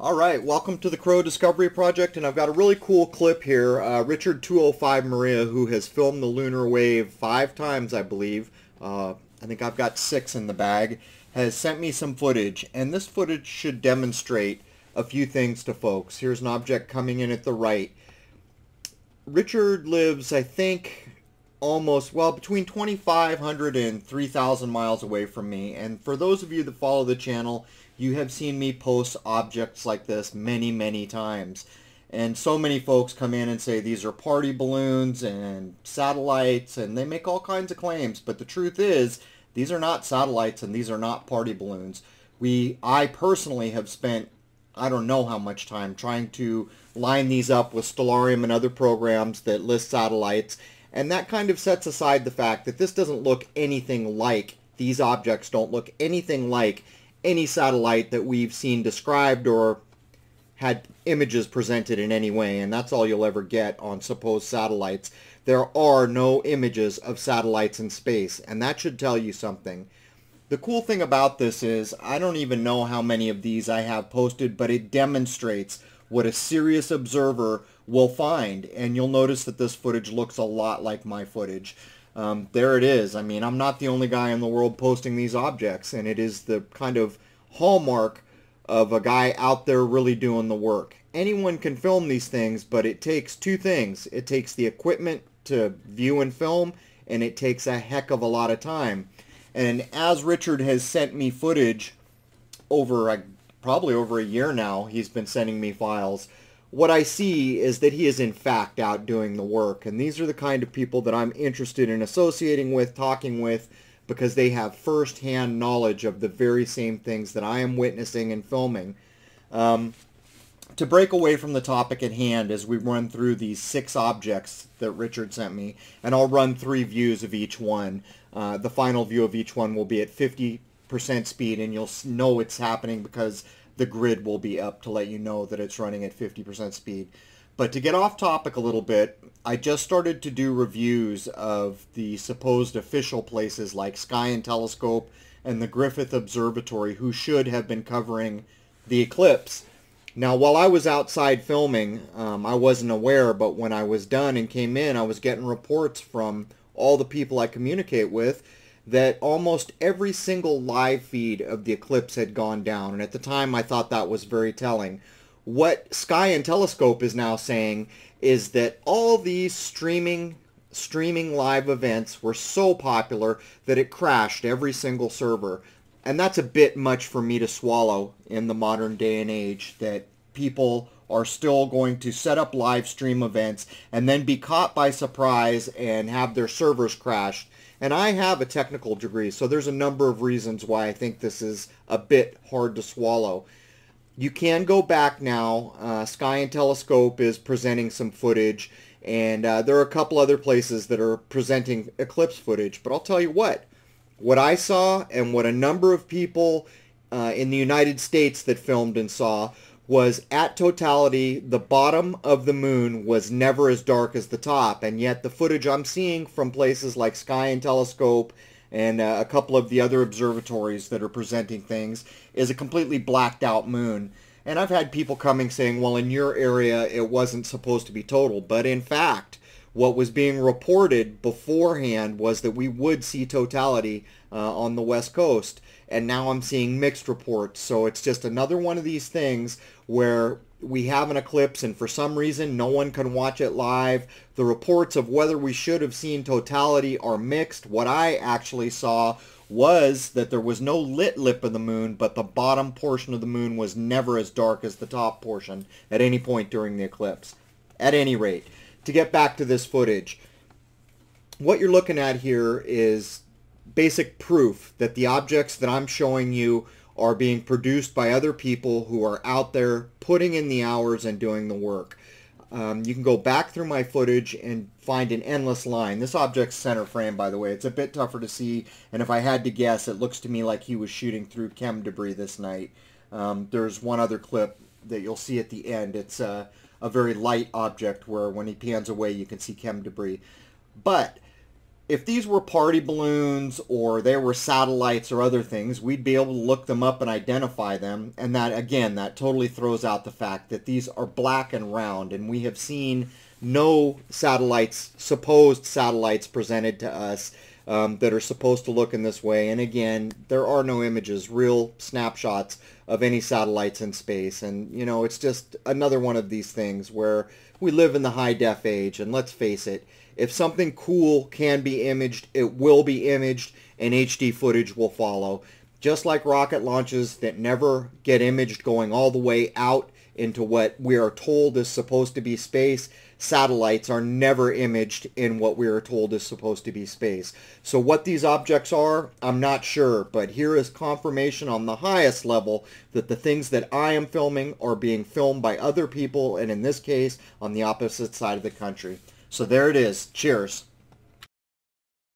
All right, welcome to the Crow Discovery Project, and I've got a really cool clip here. Richard 205 Maria, who has filmed the lunar wave 5 times, I believe. I think I've got 6 in the bag, has sent me some footage, and this footage should demonstrate a few things to folks. Here's an object coming in at the right. Richard lives, I think, almost, well, between 2,500 and 3,000 miles away from me, and for those of you that follow the channel, you have seen me post objects like this many times. And so many folks come in and say these are party balloons and satellites, and they make all kinds of claims. But the truth is, these are not satellites and these are not party balloons. I personally have spent, I don't know how much time trying to line these up with Stellarium and other programs that list satellites. And that kind of sets aside the fact that this doesn't look anything like, these objects don't look anything like any satellite that we've seen described or had images presented in any way, and that's all you'll ever get on supposed satellites. There are no images of satellites in space, and that should tell you something. The cool thing about this is, I don't even know how many of these I have posted, but it demonstrates what a serious observer will find, and you'll notice that this footage looks a lot like my footage. There it is. I mean, I'm not the only guy in the world posting these objects, and it is the kind of hallmark of a guy out there really doing the work. Anyone can film these things, but it takes two things. It takes the equipment to view and film, and it takes a heck of a lot of time. And as Richard has sent me footage over probably over a year now, he's been sending me files. What I see is that he is in fact out doing the work, and these are the kind of people that I'm interested in associating with, talking with, because they have first-hand knowledge of the very same things that I am witnessing and filming. To break away from the topic at hand as we run through these 6 objects that Richard sent me, and I'll run 3 views of each one. The final view of each one will be at 50% speed, and you'll know it's happening because the grid will be up to let you know that it's running at 50% speed. But to get off topic a little bit, I just started to do reviews of the supposed official places like Sky and Telescope and the Griffith Observatory, who should have been covering the eclipse. Now, while I was outside filming, I wasn't aware, but when I was done and came in, I was getting reports from all the people I communicate with that almost every single live feed of the eclipse had gone down. And at the time, I thought that was very telling. What Sky and Telescope is now saying is that all these streaming live events were so popular that it crashed every single server. And that's a bit much for me to swallow in the modern day and age, that people are still going to set up live stream events and then be caught by surprise and have their servers crashed. And I have a technical degree, so there's a number of reasons why I think this is a bit hard to swallow. You can go back now. Sky and Telescope is presenting some footage, and there are a couple other places that are presenting eclipse footage. But I'll tell you what I saw and what a number of people in the United States that filmed and saw was, at totality, the bottom of the moon was never as dark as the top, and yet the footage I'm seeing from places like Sky and Telescope and a couple of the other observatories that are presenting things is a completely blacked out moon. And I've had people coming saying, well, in your area it wasn't supposed to be total, but in fact what was being reported beforehand was that we would see totality on the West Coast. And now I'm seeing mixed reports. So it's just another one of these things where we have an eclipse and for some reason no one can watch it live. The reports of whether we should have seen totality are mixed. What I actually saw was that there was no lit lip of the moon, but the bottom portion of the moon was never as dark as the top portion at any point during the eclipse. At any rate, to get back to this footage, what you're looking at here is basic proof that the objects that I'm showing you are being produced by other people who are out there putting in the hours and doing the work. You can go back through my footage and find an endless line. This object's center frame, by the way. It's a bit tougher to see, and if I had to guess, it looks to me like he was shooting through chem debris this night. There's one other clip that you'll see at the end. It's a very light object where when he pans away you can see chem debris. But if these were party balloons or they were satellites or other things, we'd be able to look them up and identify them. And that, again, that totally throws out the fact that these are black and round, and we have seen no satellites, supposed satellites presented to us that are supposed to look in this way. And again, there are no images, real snapshots of any satellites in space. And, you know, it's just another one of these things where we live in the high def age, and let's face it, if something cool can be imaged, it will be imaged, and HD footage will follow. Just like rocket launches that never get imaged going all the way out into what we are told is supposed to be space, satellites are never imaged in what we are told is supposed to be space. So what these objects are, I'm not sure, but here is confirmation on the highest level that the things that I am filming are being filmed by other people, and in this case, on the opposite side of the country. So there it is. Cheers.